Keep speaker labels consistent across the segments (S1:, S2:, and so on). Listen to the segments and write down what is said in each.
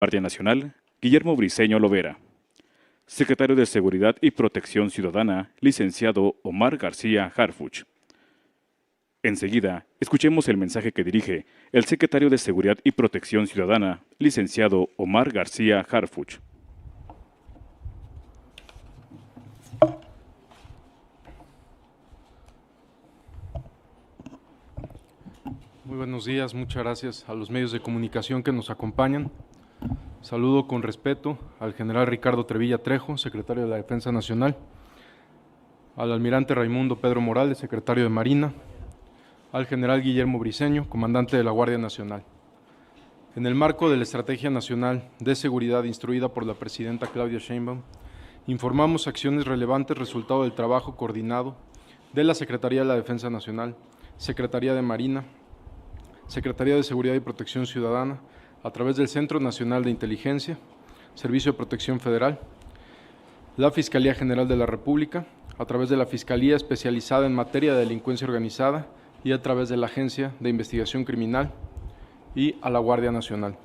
S1: Guardia Nacional, Guillermo Briceño Lovera. Secretario de Seguridad y Protección Ciudadana, licenciado Omar García Harfuch. Enseguida, escuchemos el mensaje que dirige el Secretario de Seguridad y Protección Ciudadana, licenciado Omar García Harfuch.
S2: Muy buenos días, muchas gracias a los medios de comunicación que nos acompañan. Saludo con respeto al general Ricardo Trevilla Trejo, secretario de la Defensa Nacional, al almirante Raimundo Pedro Morales, secretario de Marina, al general Guillermo Briceño, comandante de la Guardia Nacional. En el marco de la Estrategia Nacional de Seguridad instruida por la presidenta Claudia Sheinbaum, informamos acciones relevantes resultado del trabajo coordinado de la Secretaría de la Defensa Nacional, Secretaría de Marina, Secretaría de Seguridad y Protección Ciudadana, a través del Centro Nacional de Inteligencia, Servicio de Protección Federal, la Fiscalía General de la República, a través de la Fiscalía Especializada en Materia de Delincuencia Organizada y a través de la Agencia de Investigación Criminal y a la Guardia Nacional.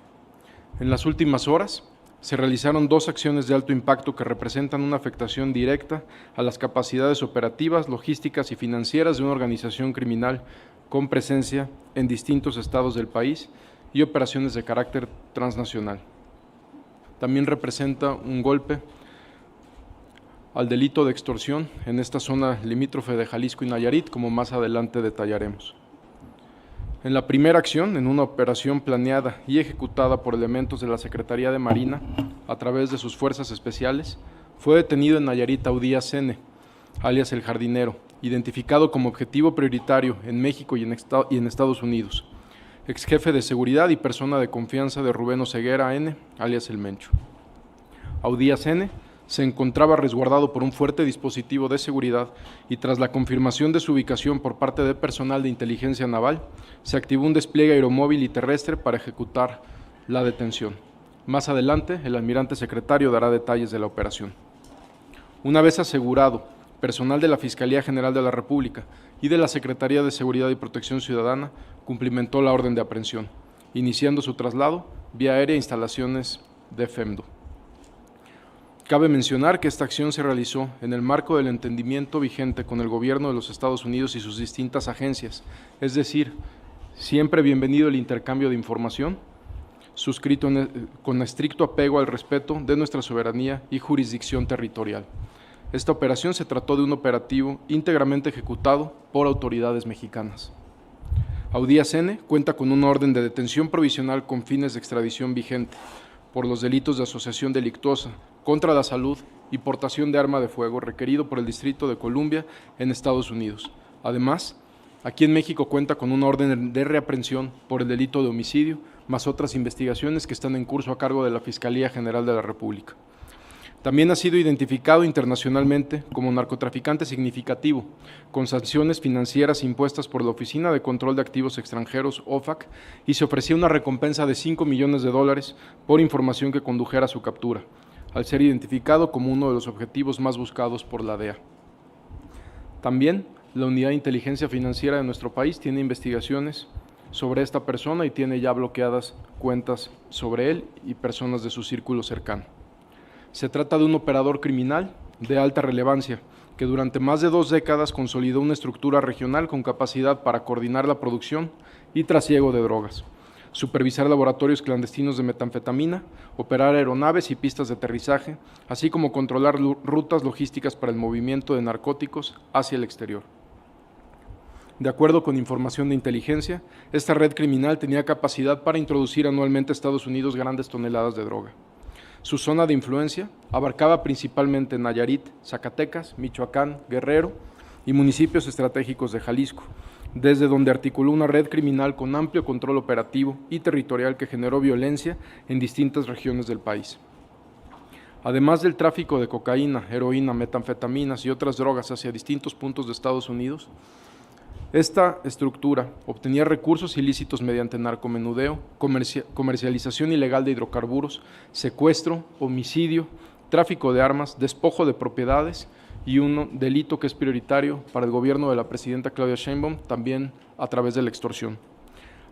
S2: En las últimas horas se realizaron 2 acciones de alto impacto que representan una afectación directa a las capacidades operativas, logísticas y financieras de una organización criminal con presencia en distintos estados del país y operaciones de carácter transnacional. También representa un golpe al delito de extorsión en esta zona limítrofe de Jalisco y Nayarit, como más adelante detallaremos. En la primera acción, en una operación planeada y ejecutada por elementos de la Secretaría de Marina a través de sus fuerzas especiales, fue detenido en Nayarit Audías N., alias El Jardinero, identificado como objetivo prioritario en México y en Estados Unidos, ex jefe de seguridad y persona de confianza de Rubén Oseguera N., alias El Mencho. Audías N. se encontraba resguardado por un fuerte dispositivo de seguridad y tras la confirmación de su ubicación por parte de personal de inteligencia naval, se activó un despliegue aeromóvil y terrestre para ejecutar la detención. Más adelante, el almirante secretario dará detalles de la operación. Una vez asegurado, personal de la Fiscalía General de la República y de la Secretaría de Seguridad y Protección Ciudadana cumplimentó la orden de aprehensión, iniciando su traslado vía aérea a instalaciones de FEMDO. Cabe mencionar que esta acción se realizó en el marco del entendimiento vigente con el Gobierno de los Estados Unidos y sus distintas agencias, es decir, siempre bienvenido el intercambio de información, suscrito con estricto apego al respeto de nuestra soberanía y jurisdicción territorial. Esta operación se trató de un operativo íntegramente ejecutado por autoridades mexicanas. Audías N. cuenta con una orden de detención provisional con fines de extradición vigente por los delitos de asociación delictuosa contra la salud y portación de arma de fuego requerido por el Distrito de Columbia en Estados Unidos. Además, aquí en México cuenta con una orden de reaprehensión por el delito de homicidio, más otras investigaciones que están en curso a cargo de la Fiscalía General de la República. También ha sido identificado internacionalmente como narcotraficante significativo, con sanciones financieras impuestas por la Oficina de Control de Activos Extranjeros, OFAC, y se ofrecía una recompensa de $5 millones por información que condujera a su captura, al ser identificado como uno de los objetivos más buscados por la DEA. También, la Unidad de Inteligencia Financiera de nuestro país tiene investigaciones sobre esta persona y tiene ya bloqueadas cuentas sobre él y personas de su círculo cercano. Se trata de un operador criminal de alta relevancia que durante más de 2 décadas consolidó una estructura regional con capacidad para coordinar la producción y trasiego de drogas, supervisar laboratorios clandestinos de metanfetamina, operar aeronaves y pistas de aterrizaje, así como controlar rutas logísticas para el movimiento de narcóticos hacia el exterior. De acuerdo con información de inteligencia, esta red criminal tenía capacidad para introducir anualmente a Estados Unidos grandes toneladas de droga. Su zona de influencia abarcaba principalmente Nayarit, Zacatecas, Michoacán, Guerrero y municipios estratégicos de Jalisco, desde donde articuló una red criminal con amplio control operativo y territorial que generó violencia en distintas regiones del país. Además del tráfico de cocaína, heroína, metanfetaminas y otras drogas hacia distintos puntos de Estados Unidos, esta estructura obtenía recursos ilícitos mediante narcomenudeo, comercialización ilegal de hidrocarburos, secuestro, homicidio, tráfico de armas, despojo de propiedades y un delito que es prioritario para el gobierno de la presidenta Claudia Sheinbaum, también a través de la extorsión.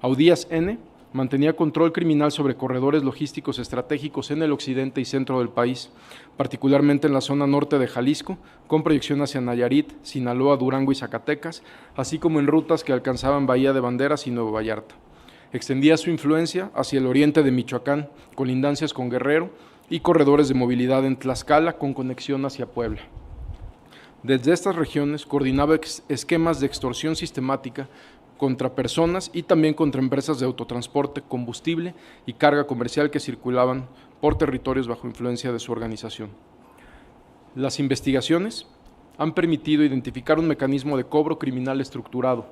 S2: Audías N. mantenía control criminal sobre corredores logísticos estratégicos en el occidente y centro del país, particularmente en la zona norte de Jalisco, con proyección hacia Nayarit, Sinaloa, Durango y Zacatecas, así como en rutas que alcanzaban Bahía de Banderas y Nuevo Vallarta. Extendía su influencia hacia el oriente de Michoacán, colindancias con Guerrero, y corredores de movilidad en Tlaxcala con conexión hacia Puebla. Desde estas regiones coordinaba esquemas de extorsión sistemática contra personas y también contra empresas de autotransporte, combustible y carga comercial que circulaban por territorios bajo influencia de su organización. Las investigaciones han permitido identificar un mecanismo de cobro criminal estructurado,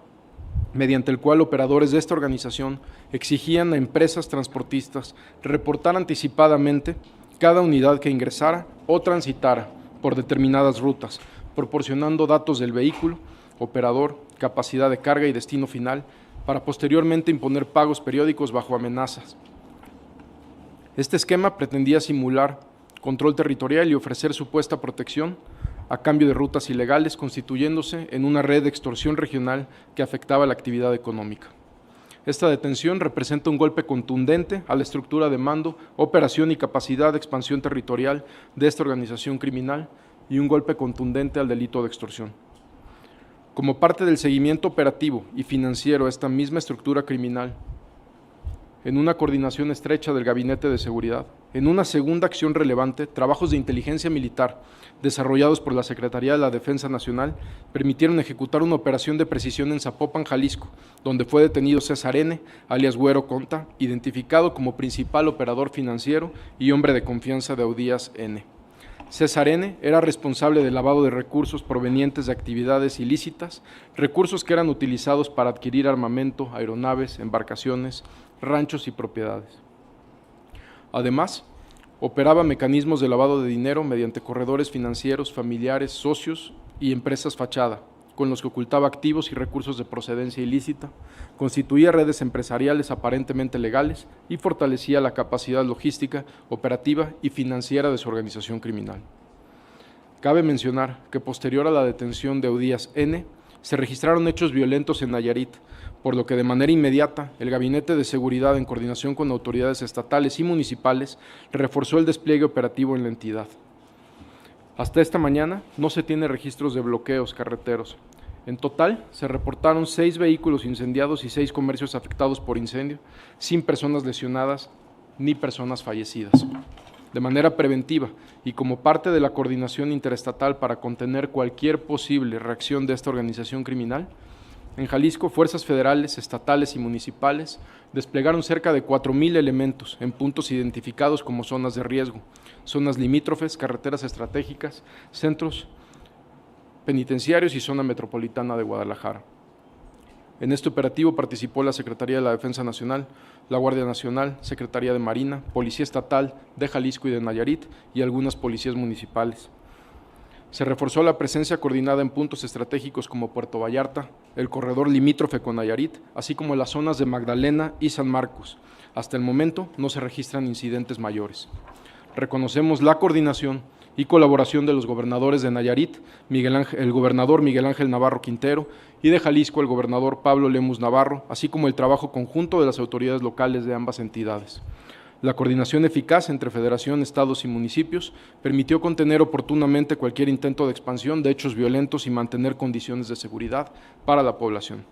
S2: mediante el cual operadores de esta organización exigían a empresas transportistas reportar anticipadamente cada unidad que ingresara o transitara por determinadas rutas, proporcionando datos del vehículo, operador, capacidad de carga y destino final, para posteriormente imponer pagos periódicos bajo amenazas. Este esquema pretendía simular control territorial y ofrecer supuesta protección a cambio de rutas ilegales, constituyéndose en una red de extorsión regional que afectaba la actividad económica. Esta detención representa un golpe contundente a la estructura de mando, operación y capacidad de expansión territorial de esta organización criminal y un golpe contundente al delito de extorsión. Como parte del seguimiento operativo y financiero a esta misma estructura criminal, en una coordinación estrecha del Gabinete de Seguridad, en una segunda acción relevante, trabajos de inteligencia militar desarrollados por la Secretaría de la Defensa Nacional permitieron ejecutar una operación de precisión en Zapopan, Jalisco, donde fue detenido César N., alias Güero Conta, identificado como principal operador financiero y hombre de confianza de Audías N. César N. era responsable del lavado de recursos provenientes de actividades ilícitas, recursos que eran utilizados para adquirir armamento, aeronaves, embarcaciones, ranchos y propiedades. Además, operaba mecanismos de lavado de dinero mediante corredores financieros, familiares, socios y empresas fachada, con los que ocultaba activos y recursos de procedencia ilícita, constituía redes empresariales aparentemente legales y fortalecía la capacidad logística, operativa y financiera de su organización criminal. Cabe mencionar que posterior a la detención de Audías N., se registraron hechos violentos en Nayarit, por lo que de manera inmediata el Gabinete de Seguridad, en coordinación con autoridades estatales y municipales, reforzó el despliegue operativo en la entidad. Hasta esta mañana no se tiene registros de bloqueos carreteros. En total, se reportaron 6 vehículos incendiados y 6 comercios afectados por incendio, sin personas lesionadas ni personas fallecidas. De manera preventiva y como parte de la coordinación interestatal para contener cualquier posible reacción de esta organización criminal, en Jalisco, fuerzas federales, estatales y municipales desplegaron cerca de 4,000 elementos en puntos identificados como zonas de riesgo, zonas limítrofes, carreteras estratégicas, centros penitenciarios y zona metropolitana de Guadalajara. En este operativo participó la Secretaría de la Defensa Nacional, la Guardia Nacional, Secretaría de Marina, Policía Estatal de Jalisco y de Nayarit y algunas policías municipales. Se reforzó la presencia coordinada en puntos estratégicos como Puerto Vallarta, el corredor limítrofe con Nayarit, así como las zonas de Magdalena y San Marcos. Hasta el momento no se registran incidentes mayores. Reconocemos la coordinación y colaboración de los gobernadores de Nayarit, el gobernador Miguel Ángel Navarro Quintero, y de Jalisco, el gobernador Pablo Lemus Navarro, así como el trabajo conjunto de las autoridades locales de ambas entidades. La coordinación eficaz entre Federación, estados y municipios permitió contener oportunamente cualquier intento de expansión de hechos violentos y mantener condiciones de seguridad para la población.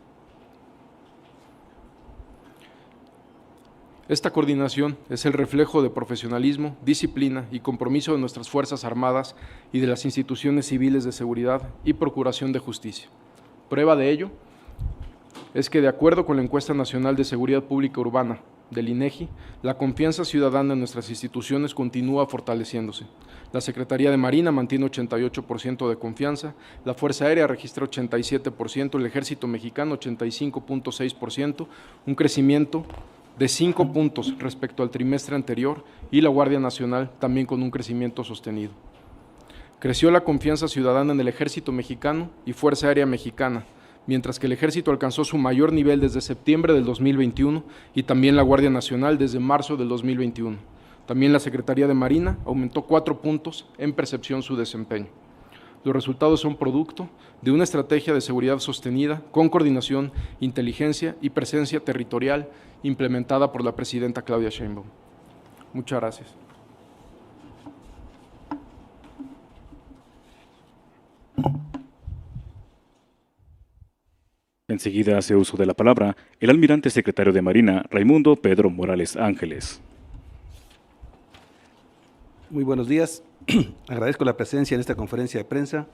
S2: Esta coordinación es el reflejo de profesionalismo, disciplina y compromiso de nuestras Fuerzas Armadas y de las instituciones civiles de seguridad y procuración de justicia. Prueba de ello es que, de acuerdo con la Encuesta Nacional de Seguridad Pública Urbana del INEGI, la confianza ciudadana en nuestras instituciones continúa fortaleciéndose. La Secretaría de Marina mantiene 88% de confianza, la Fuerza Aérea registra 87%, el Ejército Mexicano 85.6%, un crecimiento de 5 puntos respecto al trimestre anterior, y la Guardia Nacional también con un crecimiento sostenido. Creció la confianza ciudadana en el Ejército Mexicano y Fuerza Aérea Mexicana, mientras que el Ejército alcanzó su mayor nivel desde septiembre del 2021 y también la Guardia Nacional desde marzo del 2021. También la Secretaría de Marina aumentó 4 puntos en percepción su desempeño. Los resultados son producto de una estrategia de seguridad sostenida con coordinación, inteligencia y presencia territorial implementada por la presidenta Claudia Sheinbaum. Muchas gracias.
S1: Enseguida hace uso de la palabra el almirante secretario de Marina, Raimundo Pedro Morales Ángeles.
S3: Muy buenos días. Agradezco la presencia en esta conferencia de prensa,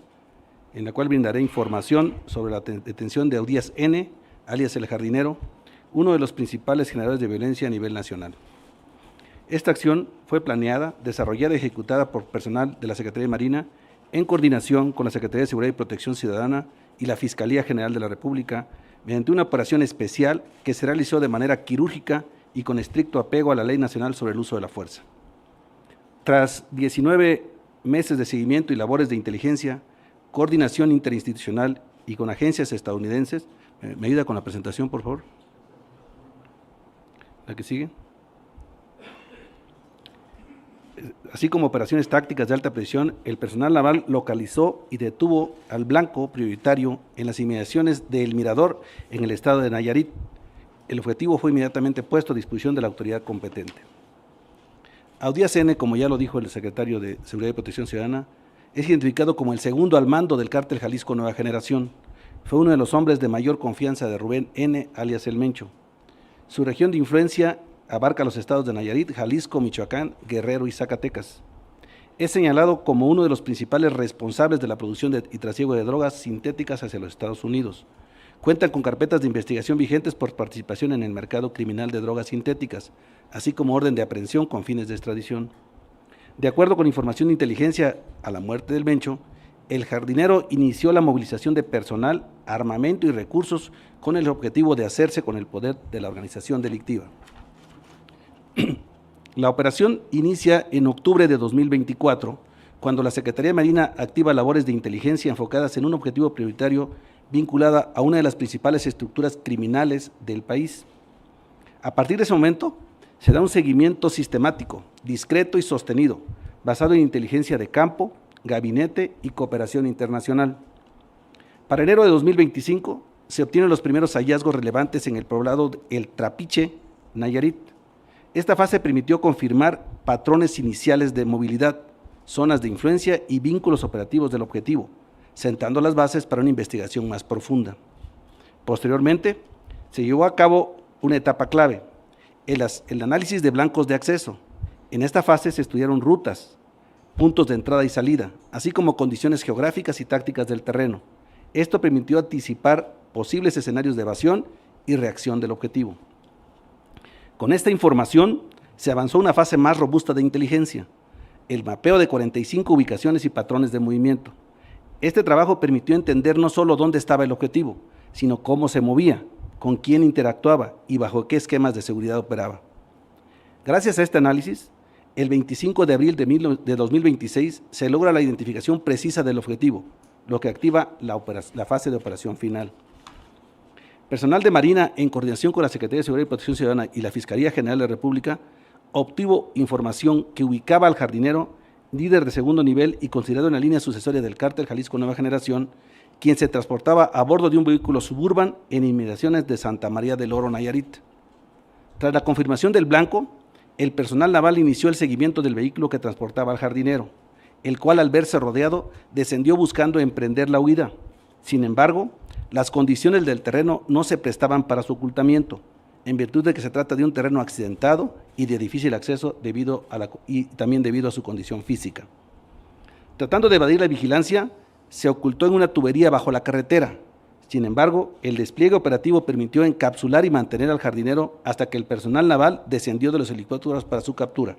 S3: en la cual brindaré información sobre la detención de Audías N., alias El Jardinero, uno de los principales generadores de violencia a nivel nacional. Esta acción fue planeada, desarrollada y ejecutada por personal de la Secretaría de Marina en coordinación con la Secretaría de Seguridad y Protección Ciudadana y la Fiscalía General de la República, mediante una operación especial que se realizó de manera quirúrgica y con estricto apego a la Ley Nacional sobre el Uso de la Fuerza. Tras 19 meses de seguimiento y labores de inteligencia, coordinación interinstitucional y con agencias estadounidenses, ¿me ayuda con la presentación, por favor? La que sigue. Así como operaciones tácticas de alta presión, el personal naval localizó y detuvo al blanco prioritario en las inmediaciones de El Mirador, en el estado de Nayarit. El objetivo fue inmediatamente puesto a disposición de la autoridad competente. Audías N., como ya lo dijo el secretario de Seguridad y Protección Ciudadana, es identificado como el segundo al mando del cártel Jalisco Nueva Generación. Fue uno de los hombres de mayor confianza de Rubén N., alias El Mencho. Su región de influencia abarca los estados de Nayarit, Jalisco, Michoacán, Guerrero y Zacatecas. Es señalado como uno de los principales responsables de la producción y trasiego de drogas sintéticas hacia los Estados Unidos. Cuentan con carpetas de investigación vigentes por participación en el mercado criminal de drogas sintéticas, así como orden de aprehensión con fines de extradición. De acuerdo con información de inteligencia a la muerte del Mencho, El Jardinero inició la movilización de personal, armamento y recursos con el objetivo de hacerse con el poder de la organización delictiva. La operación inicia en octubre de 2024, cuando la Secretaría de Marina activa labores de inteligencia enfocadas en un objetivo prioritario vinculada a una de las principales estructuras criminales del país. A partir de ese momento, se da un seguimiento sistemático, discreto y sostenido, basado en inteligencia de campo, gabinete y cooperación internacional. Para enero de 2025, se obtienen los primeros hallazgos relevantes en el poblado El Trapiche, Nayarit. Esta fase permitió confirmar patrones iniciales de movilidad, zonas de influencia y vínculos operativos del objetivo, sentando las bases para una investigación más profunda. Posteriormente, se llevó a cabo una etapa clave, el análisis de blancos de acceso. En esta fase se estudiaron rutas, puntos de entrada y salida, así como condiciones geográficas y tácticas del terreno. Esto permitió anticipar posibles escenarios de evasión y reacción del objetivo. Con esta información, se avanzó a una fase más robusta de inteligencia, el mapeo de 45 ubicaciones y patrones de movimiento. Este trabajo permitió entender no solo dónde estaba el objetivo, sino cómo se movía, con quién interactuaba y bajo qué esquemas de seguridad operaba. Gracias a este análisis, el 25 de abril de 2026 se logra la identificación precisa del objetivo, lo que activa la fase de operación final. Personal de Marina, en coordinación con la Secretaría de Seguridad y Protección Ciudadana y la Fiscalía General de la República, obtuvo información que ubicaba al Jardinero, líder de segundo nivel y considerado en la línea sucesoria del cártel Jalisco Nueva Generación, quien se transportaba a bordo de un vehículo suburban en inmediaciones de Santa María del Oro, Nayarit. Tras la confirmación del blanco, el personal naval inició el seguimiento del vehículo que transportaba al Jardinero, el cual, al verse rodeado, descendió buscando emprender la huida. Sin embargo, las condiciones del terreno no se prestaban para su ocultamiento, en virtud de que se trata de un terreno accidentado y de difícil acceso y también debido a su condición física. Tratando de evadir la vigilancia, se ocultó en una tubería bajo la carretera. Sin embargo, el despliegue operativo permitió encapsular y mantener al Jardinero hasta que el personal naval descendió de los helicópteros para su captura.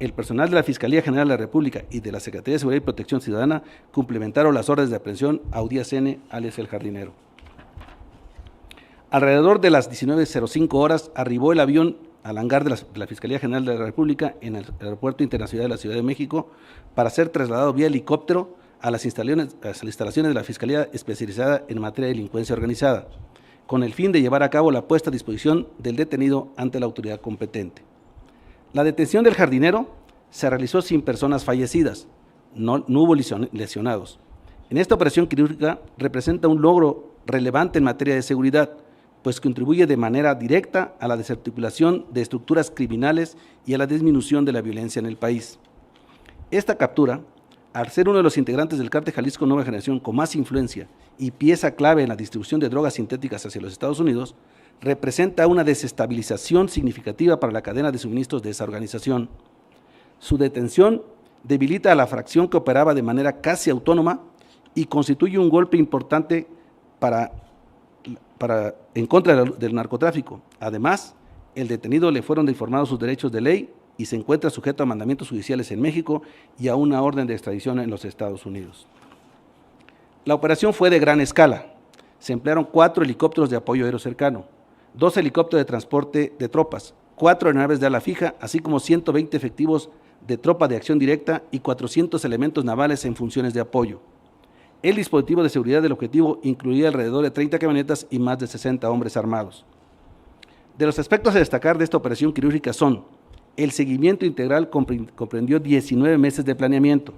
S3: El personal de la Fiscalía General de la República y de la Secretaría de Seguridad y Protección Ciudadana complementaron las órdenes de aprehensión a Audías N., alias El Jardinero. Alrededor de las 19:05 horas arribó el avión al hangar de la Fiscalía General de la República en el Aeropuerto Internacional de la Ciudad de México para ser trasladado vía helicóptero a las instalaciones de la Fiscalía especializada en materia de delincuencia organizada, con el fin de llevar a cabo la puesta a disposición del detenido ante la autoridad competente. La detención del Jardinero se realizó sin personas fallecidas. no hubo lesionados. En esta operación quirúrgica representa un logro relevante en materia de seguridad, pues contribuye de manera directa a la desarticulación de estructuras criminales y a la disminución de la violencia en el país. Esta captura, al ser uno de los integrantes del Cártel Jalisco Nueva Generación con más influencia y pieza clave en la distribución de drogas sintéticas hacia los Estados Unidos, representa una desestabilización significativa para la cadena de suministros de esa organización. Su detención debilita a la fracción que operaba de manera casi autónoma y constituye un golpe importante en contra del narcotráfico. Además, el detenido le fueron informados sus derechos de ley y se encuentra sujeto a mandamientos judiciales en México y a una orden de extradición en los Estados Unidos. La operación fue de gran escala. Se emplearon 4 helicópteros de apoyo aéreo cercano, 2 helicópteros de transporte de tropas, 4 aeronaves de ala fija, así como 120 efectivos de tropa de acción directa y 400 elementos navales en funciones de apoyo. El dispositivo de seguridad del objetivo incluía alrededor de 30 camionetas y más de 60 hombres armados. De los aspectos a destacar de esta operación quirúrgica son: el seguimiento integral comprendió 19 meses de planeamiento,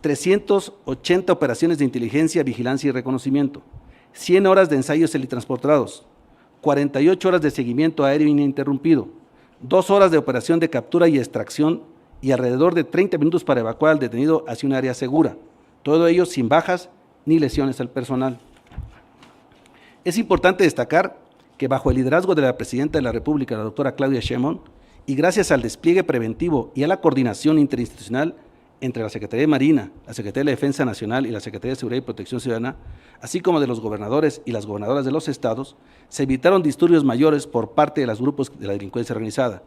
S3: 380 operaciones de inteligencia, vigilancia y reconocimiento, 100 horas de ensayos helitransportados, 48 horas de seguimiento aéreo ininterrumpido, 2 horas de operación de captura y extracción y alrededor de 30 minutos para evacuar al detenido hacia un área segura, todo ello sin bajas ni lesiones al personal. Es importante destacar que bajo el liderazgo de la Presidenta de la República, la doctora Claudia Sheinbaum, y gracias al despliegue preventivo y a la coordinación interinstitucional entre la Secretaría de Marina, la Secretaría de la Defensa Nacional y la Secretaría de Seguridad y Protección Ciudadana, así como de los gobernadores y las gobernadoras de los estados, se evitaron disturbios mayores por parte de los grupos de la delincuencia organizada.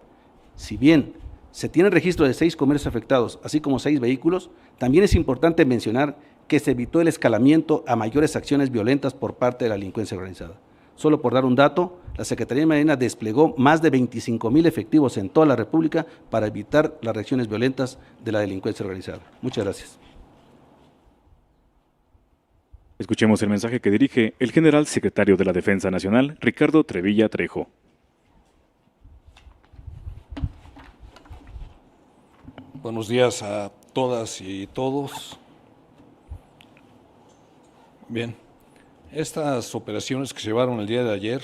S3: Si bien se tiene registro de 6 comercios afectados, así como 6 vehículos, también es importante mencionar que se evitó el escalamiento a mayores acciones violentas por parte de la delincuencia organizada. Solo por dar un dato, la Secretaría de Marina desplegó más de 25,000 efectivos en toda la República para evitar las reacciones violentas de la delincuencia organizada. Muchas gracias.
S1: Escuchemos el mensaje que dirige el general secretario de la Defensa Nacional, Ricardo Trevilla Trejo.
S4: Buenos días a todas y todos. Bien, estas operaciones que se llevaron el día de ayer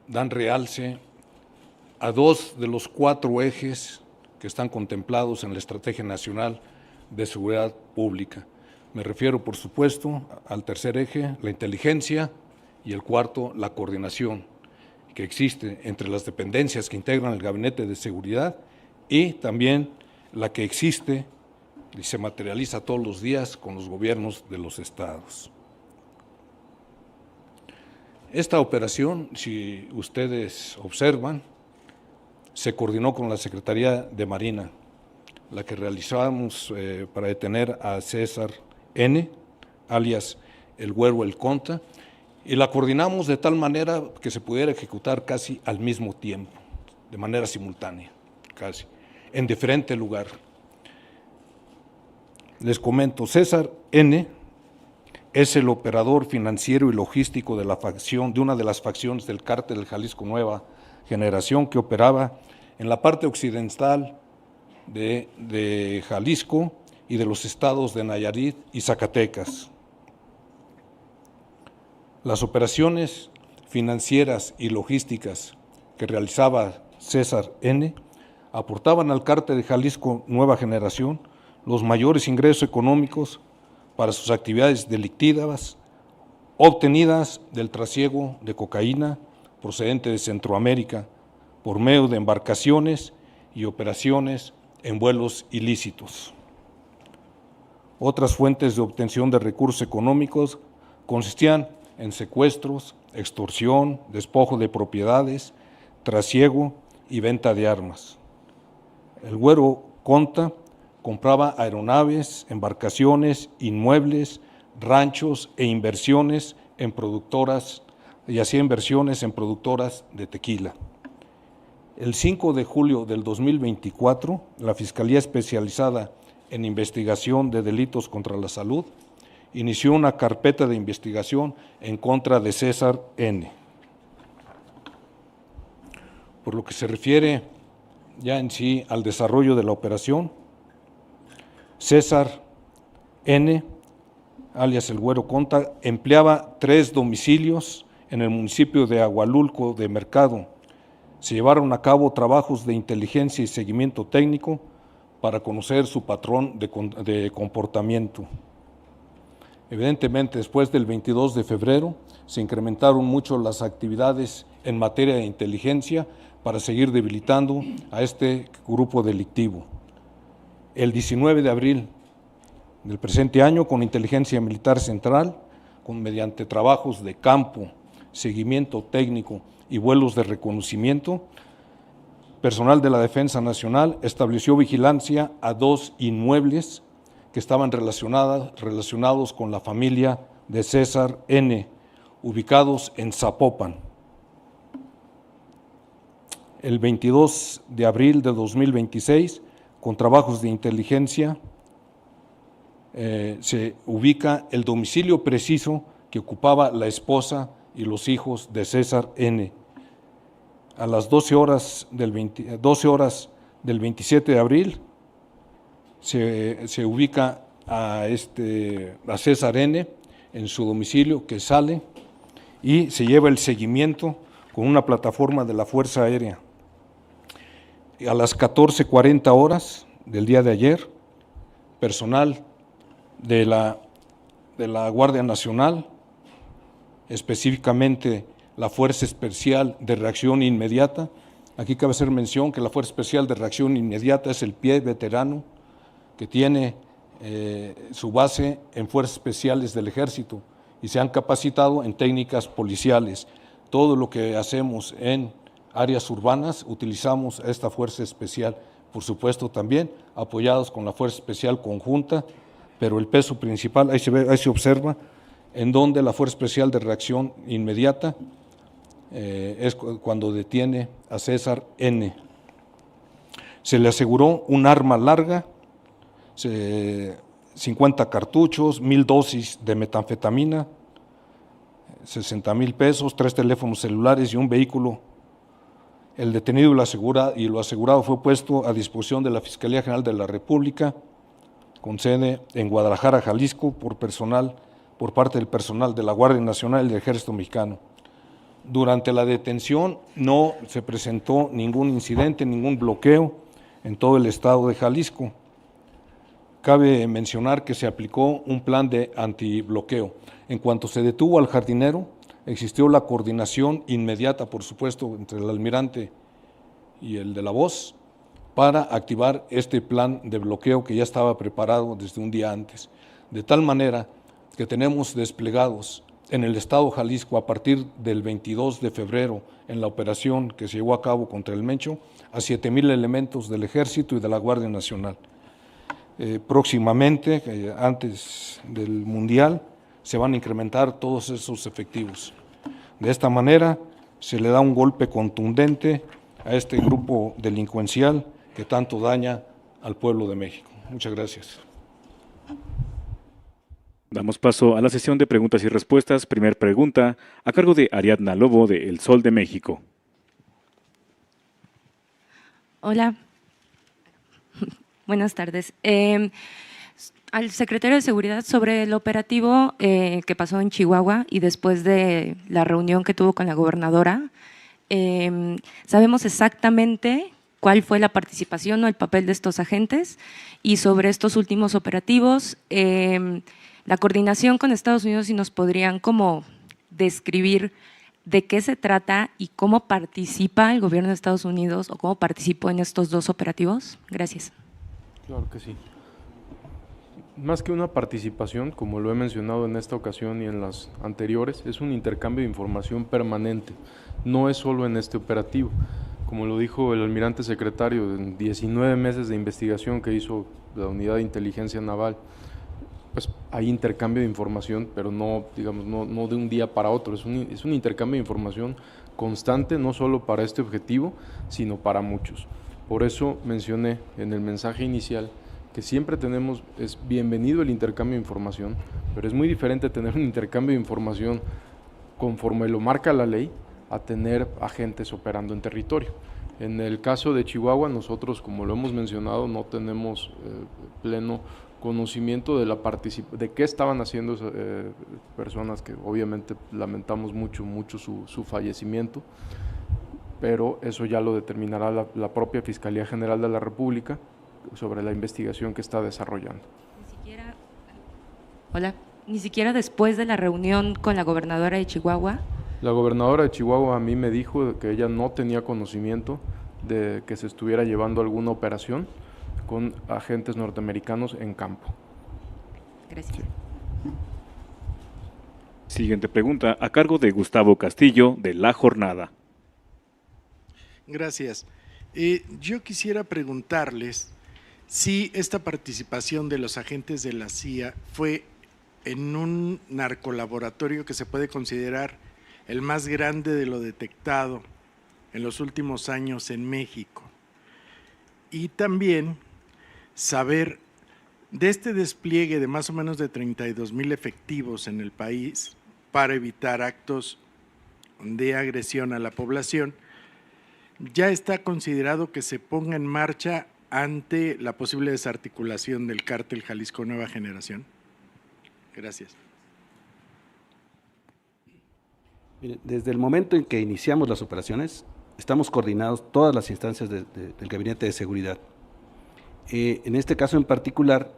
S4: dan realce a 2 de los 4 ejes que están contemplados en la Estrategia Nacional de Seguridad Pública. Me refiero, por supuesto, al tercer eje, la inteligencia, y el cuarto, la coordinación que existe entre las dependencias que integran el Gabinete de Seguridad y también la que existe y se materializa todos los días con los gobiernos de los estados. Esta operación, si ustedes observan, se coordinó con la Secretaría de Marina, la que realizamos para detener a César N., alias el Güero El Conta, y la coordinamos de tal manera que se pudiera ejecutar casi al mismo tiempo, de manera simultánea, casi, en diferente lugar. Les comento, César N. es el operador financiero y logístico de una de las facciones del Cártel del Jalisco Nueva Generación que operaba en la parte occidental de Jalisco y de los estados de Nayarit y Zacatecas. Las operaciones financieras y logísticas que realizaba César N. aportaban al Cártel de Jalisco Nueva Generación los mayores ingresos económicos para sus actividades delictivas obtenidas del trasiego de cocaína procedente de Centroamérica por medio de embarcaciones y operaciones en vuelos ilícitos. Otras fuentes de obtención de recursos económicos consistían en secuestros, extorsión, despojo de propiedades, trasiego y venta de armas. El Güero Conta compraba aeronaves, embarcaciones, inmuebles, ranchos e inversiones en productoras, y hacía inversiones en productoras de tequila. El 5 de julio del 2024, la Fiscalía Especializada en Investigación de Delitos contra la Salud inició una carpeta de investigación en contra de César N. Por lo que se refiere ya en sí al desarrollo de la operación, César N., alias el Güero Conta, empleaba 3 domicilios en el municipio de Agualulco de Mercado. Se llevaron a cabo trabajos de inteligencia y seguimiento técnico para conocer su patrón de comportamiento. Evidentemente, después del 22 de febrero, se incrementaron mucho las actividades en materia de inteligencia para seguir debilitando a este grupo delictivo. El 19 de abril del presente año, con Inteligencia Militar Central, mediante trabajos de campo, seguimiento técnico y vuelos de reconocimiento, personal de la Defensa Nacional estableció vigilancia a 2 inmuebles que estaban relacionados con la familia de César N., ubicados en Zapopan. El 22 de abril de 2026, con trabajos de inteligencia, se ubica el domicilio preciso que ocupaba la esposa y los hijos de César N. A las 12 horas del 27 de abril se ubica a César N. en su domicilio, que sale y se lleva el seguimiento con una plataforma de la Fuerza Aérea. A las 14:40 horas del día de ayer, personal de la Guardia Nacional, específicamente la Fuerza Especial de Reacción Inmediata. Aquí cabe hacer mención que la Fuerza Especial de Reacción Inmediata es el pie veterano que tiene su base en Fuerzas Especiales del Ejército y se han capacitado en técnicas policiales. Todo lo que hacemos en áreas urbanas utilizamos a esta Fuerza Especial, por supuesto también apoyados con la Fuerza Especial Conjunta, pero el peso principal, ahí se observa, en donde la Fuerza Especial de Reacción Inmediata es cuando detiene a César N. Se le aseguró un arma larga, 50 cartuchos, 1,000 dosis de metanfetamina, 60,000 pesos, 3 teléfonos celulares y un vehículo. El detenido y lo asegurado fue puesto a disposición de la Fiscalía General de la República, con sede en Guadalajara, Jalisco, por parte del personal de la Guardia Nacional y del Ejército Mexicano. Durante la detención no se presentó ningún incidente, ningún bloqueo en todo el estado de Jalisco. Cabe mencionar que se aplicó un plan de antibloqueo. En cuanto se detuvo al jardinero, existió la coordinación inmediata, por supuesto, entre el almirante y el de la voz, para activar este plan de bloqueo que ya estaba preparado desde un día antes. De tal manera que tenemos desplegados en el estado de Jalisco a partir del 22 de febrero en la operación que se llevó a cabo contra el Mencho a 7,000 elementos del Ejército y de la Guardia Nacional. Próximamente, antes del Mundial, se van a incrementar todos esos efectivos. De esta manera se le da un golpe contundente a este grupo delincuencial que tanto daña al pueblo de México. Muchas gracias.
S1: Damos paso a la sesión de preguntas y respuestas. Primer pregunta, a cargo de Ariadna Lobo, de El Sol de México.
S5: Hola. Buenas tardes. Al secretario de Seguridad, sobre el operativo que pasó en Chihuahua y después de la reunión que tuvo con la gobernadora, ¿sabemos exactamente cuál fue la participación o el papel de estos agentes? Y sobre estos últimos operativos, la coordinación con Estados Unidos, si nos podrían como describir de qué se trata y cómo participa el gobierno de Estados Unidos o cómo participó en estos 2 operativos. Gracias.
S2: Claro que sí. Más que una participación, como lo he mencionado en esta ocasión y en las anteriores, es un intercambio de información permanente, no es solo en este operativo. Como lo dijo el almirante secretario, en 19 meses de investigación que hizo la Unidad de Inteligencia Naval, pues hay intercambio de información, pero no, digamos, no de un día para otro, es un intercambio de información constante, no solo para este objetivo, sino para muchos. Por eso mencioné en el mensaje inicial que siempre es bienvenido el intercambio de información, pero es muy diferente tener un intercambio de información conforme lo marca la ley a tener agentes operando en territorio. En el caso de Chihuahua, nosotros, como lo hemos mencionado, no tenemos pleno conocimiento de qué estaban haciendo esas personas, que obviamente lamentamos mucho su fallecimiento, pero eso ya lo determinará la propia Fiscalía General de la República sobre la investigación que está desarrollando.
S5: Ni siquiera después de la reunión con la gobernadora de Chihuahua.
S2: La gobernadora de Chihuahua a mí me dijo que ella no tenía conocimiento de que se estuviera llevando alguna operación con agentes norteamericanos en campo.
S5: Gracias.
S2: Sí.
S1: Siguiente pregunta, a cargo de Gustavo Castillo, de La Jornada.
S6: Gracias. Yo quisiera preguntarles si esta participación de los agentes de la CIA fue en un narcolaboratorio que se puede considerar el más grande de lo detectado en los últimos años en México. Y también saber de este despliegue de más o menos de 32,000 efectivos en el país para evitar actos de agresión a la población, ¿ya está considerado que se ponga en marcha ante la posible desarticulación del cártel Jalisco Nueva Generación? Gracias.
S3: Desde el momento en que iniciamos las operaciones, estamos coordinados todas las instancias del Gabinete de Seguridad. En este caso en particular,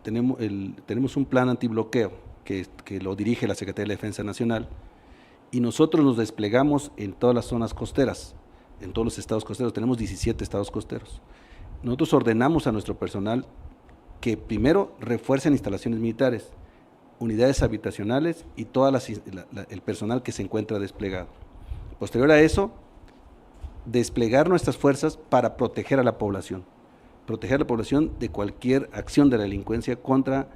S3: tenemos un plan antibloqueo que lo dirige la Secretaría de la Defensa Nacional, y nosotros nos desplegamos en todas las zonas costeras, en todos los estados costeros. Tenemos 17 estados costeros. Nosotros ordenamos a nuestro personal que primero refuercen instalaciones militares, unidades habitacionales y todo el personal que se encuentra desplegado. Posterior a eso, desplegar nuestras fuerzas para proteger a la población de cualquier acción de la delincuencia contra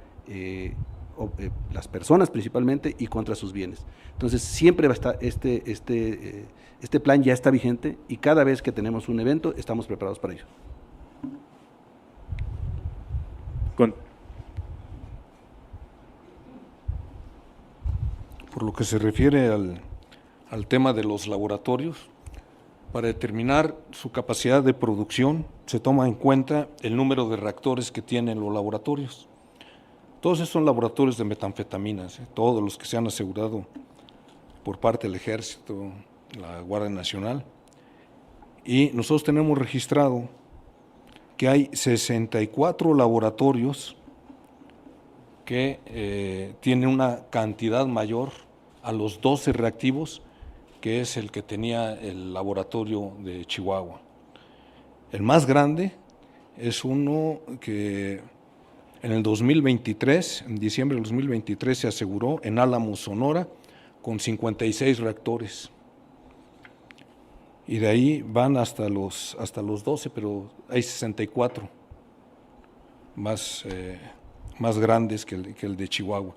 S3: las personas principalmente y contra sus bienes. Entonces siempre va a estar este plan ya está vigente, y cada vez que tenemos un evento estamos preparados para ello.
S4: Por lo que se refiere al tema de los laboratorios, para determinar su capacidad de producción se toma en cuenta el número de reactores que tienen los laboratorios. Todos esos son laboratorios de metanfetaminas, todos los que se han asegurado por parte del Ejército, la Guardia Nacional, y nosotros tenemos registrado que hay 64 laboratorios que tienen una cantidad mayor a los 12 reactivos, que es el que tenía el laboratorio de Chihuahua. El más grande es uno que en el 2023, en diciembre del 2023, se aseguró en Álamo, Sonora, con 56 reactores. Y de ahí van hasta los 12, pero hay 64 más grandes que el de Chihuahua.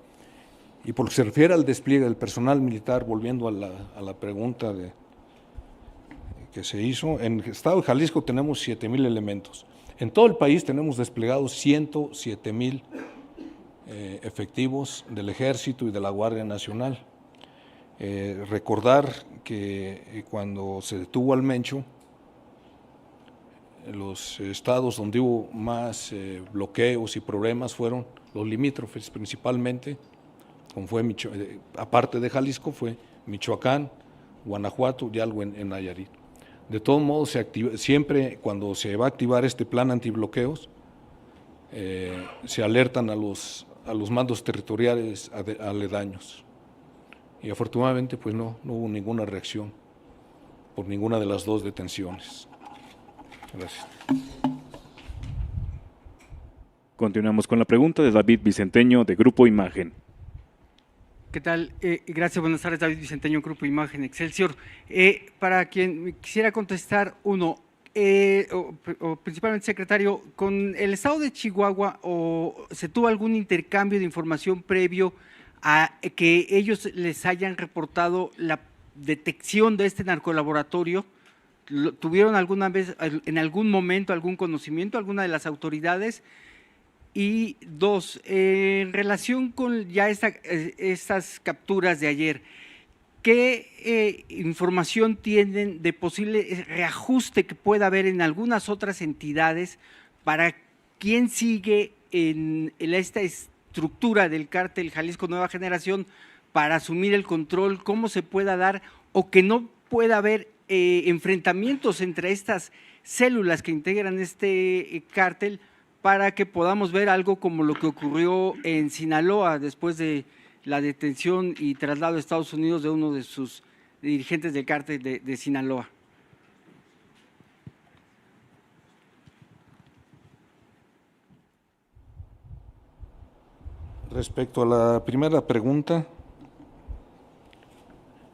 S4: Y por lo que se refiere al despliegue del personal militar, volviendo a la pregunta que se hizo, en el estado de Jalisco tenemos 7,000 elementos. En todo el país tenemos desplegados 107,000 efectivos del Ejército y de la Guardia Nacional. Recordar que cuando se detuvo al Mencho, los estados donde hubo más bloqueos y problemas fueron los limítrofes principalmente, como fue aparte de Jalisco, fue Michoacán, Guanajuato y algo en Nayarit. De todos modos, siempre cuando se va a activar este plan antibloqueos, se alertan a los mandos territoriales aledaños. Y afortunadamente pues no hubo ninguna reacción por ninguna de las dos detenciones. Gracias.
S1: Continuamos con la pregunta de David Vicenteño, de Grupo Imagen.
S7: ¿Qué tal? Gracias, buenas tardes, David Vicenteño, Grupo Imagen Excelsior. Para quien quisiera contestar, principalmente, secretario, ¿con el estado de Chihuahua se tuvo algún intercambio de información previo a que ellos les hayan reportado la detección de este narcolaboratorio? ¿Tuvieron alguna vez, en algún momento, algún conocimiento, alguna de las autoridades? Y dos, en relación con ya estas capturas de ayer, ¿qué información tienen de posible reajuste que pueda haber en algunas otras entidades para quién sigue en esta estructura del cártel Jalisco Nueva Generación para asumir el control? ¿Cómo se pueda dar o que no pueda haber enfrentamientos entre estas células que integran este cártel para que podamos ver algo como lo que ocurrió en Sinaloa después de la detención y traslado a Estados Unidos de uno de sus dirigentes del cártel de Sinaloa?
S4: Respecto a la primera pregunta,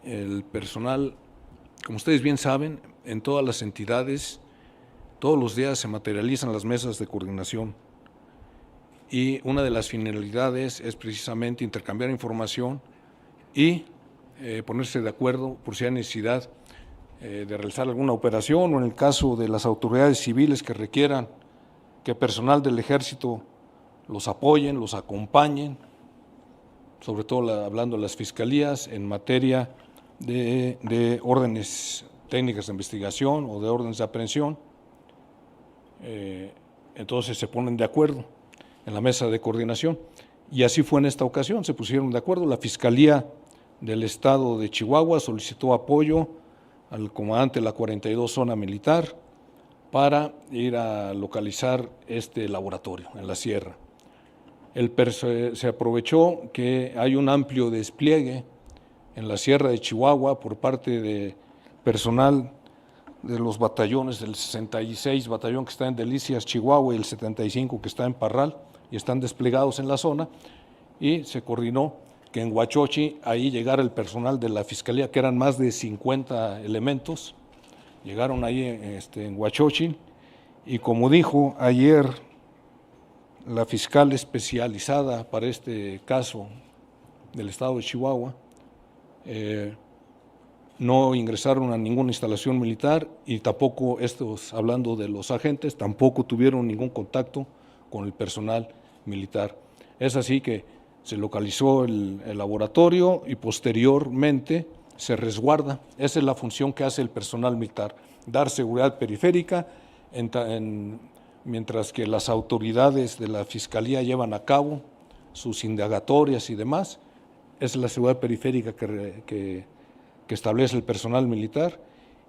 S4: el personal, como ustedes bien saben, en todas las entidades, todos los días se materializan las mesas de coordinación y una de las finalidades es precisamente intercambiar información y ponerse de acuerdo por si hay necesidad de realizar alguna operación o en el caso de las autoridades civiles que requieran que personal del Ejército los apoyen, los acompañen, sobre todo hablando de las fiscalías en materia de órdenes técnicas de investigación o de órdenes de aprehensión. Entonces se ponen de acuerdo en la mesa de coordinación y así fue en esta ocasión, se pusieron de acuerdo. La Fiscalía del Estado de Chihuahua solicitó apoyo al comandante de la 42 Zona Militar para ir a localizar este laboratorio en la sierra. Se aprovechó que hay un amplio despliegue en la sierra de Chihuahua por parte de personal de los batallones del 66 batallón que está en Delicias, Chihuahua, y el 75 que está en Parral, y están desplegados en la zona, y se coordinó que en Huachochi ahí llegara el personal de la Fiscalía, que eran más de 50 elementos, llegaron ahí en Huachochi, y como dijo ayer la fiscal especializada para este caso del estado de Chihuahua, no ingresaron a ninguna instalación militar y tampoco estos, hablando de los agentes, tampoco tuvieron ningún contacto con el personal militar. Es así que se localizó el laboratorio y posteriormente se resguarda. Esa es la función que hace el personal militar, dar seguridad periférica mientras que las autoridades de la Fiscalía llevan a cabo sus indagatorias y demás. Esa es la seguridad periférica que establece el personal militar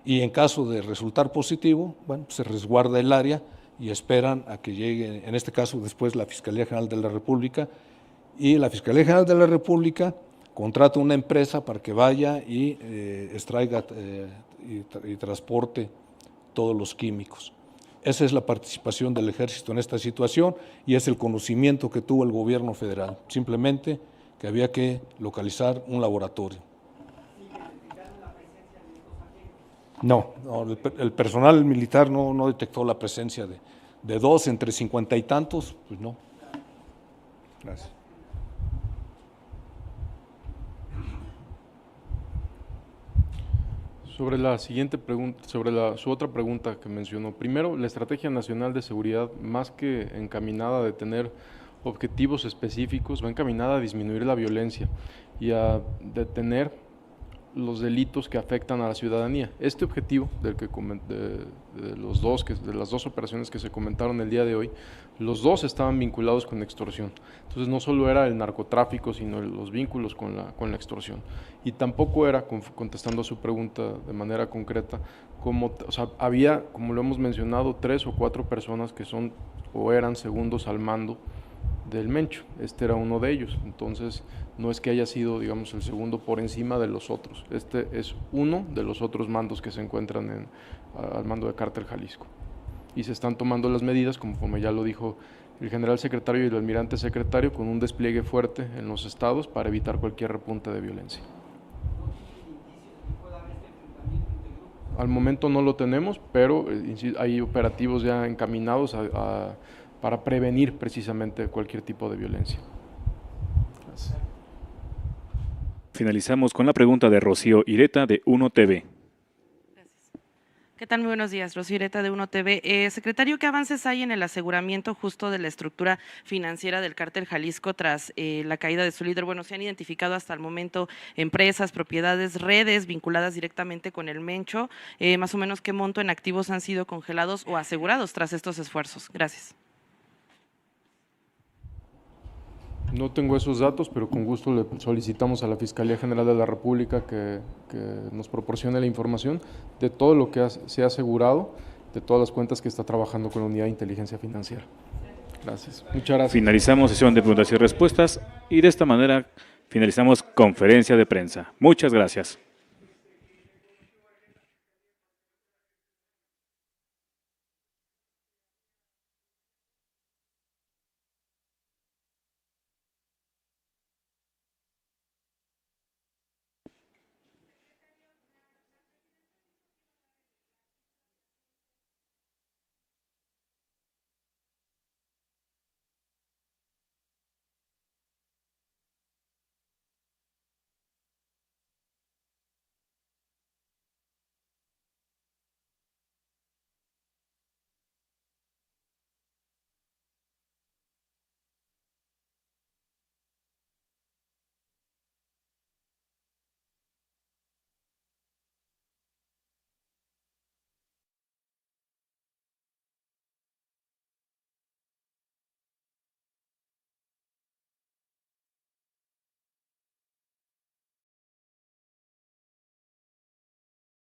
S4: y en caso de resultar positivo, bueno, se resguarda el área y esperan a que llegue, en este caso después la Fiscalía General de la República, y la Fiscalía General de la República contrata una empresa para que vaya y extraiga y transporte todos los químicos. Esa es la participación del Ejército en esta situación y es el conocimiento que tuvo el gobierno federal, simplemente que había que localizar un laboratorio. No, el personal militar no detectó la presencia de dos entre 50 y tantos, pues no. Gracias.
S2: Sobre la siguiente pregunta, su otra pregunta que mencionó. Primero, la Estrategia Nacional de Seguridad, más que encaminada a tener objetivos específicos, va encaminada a disminuir la violencia y a detener los delitos que afectan a la ciudadanía. Este objetivo de las dos operaciones que se comentaron el día de hoy, los dos estaban vinculados con extorsión. Entonces no solo era el narcotráfico, sino los vínculos con la extorsión. Y tampoco era, contestando a su pregunta de manera concreta, había, como lo hemos mencionado, 3 o 4 personas que son o eran segundos al mando del Mencho. Este era uno de ellos. Entonces no es que haya sido, digamos, el segundo por encima de los otros. Este es uno de los otros mandos que se encuentran al mando de Cártel Jalisco. Y se están tomando las medidas, como ya lo dijo el general secretario y el almirante secretario, con un despliegue fuerte en los estados para evitar cualquier repunte de violencia. Al momento no lo tenemos, pero hay operativos ya encaminados para prevenir precisamente cualquier tipo de violencia. Gracias.
S1: Finalizamos con la pregunta de Rocío Ireta de 1TV.
S8: ¿Qué tal? Muy buenos días, Rocío Ireta de Uno TV. Secretario, ¿qué avances hay en el aseguramiento justo de la estructura financiera del cártel Jalisco tras la caída de su líder? Bueno, se han identificado hasta el momento empresas, propiedades, redes vinculadas directamente con el Mencho. Más o menos, ¿qué monto en activos han sido congelados o asegurados tras estos esfuerzos? Gracias.
S2: No tengo esos datos, pero con gusto le solicitamos a la Fiscalía General de la República que nos proporcione la información de todo lo que se ha asegurado, de todas las cuentas que está trabajando con la Unidad de Inteligencia Financiera. Gracias. Muchas gracias.
S1: Finalizamos sesión de preguntas y respuestas y de esta manera finalizamos conferencia de prensa. Muchas gracias.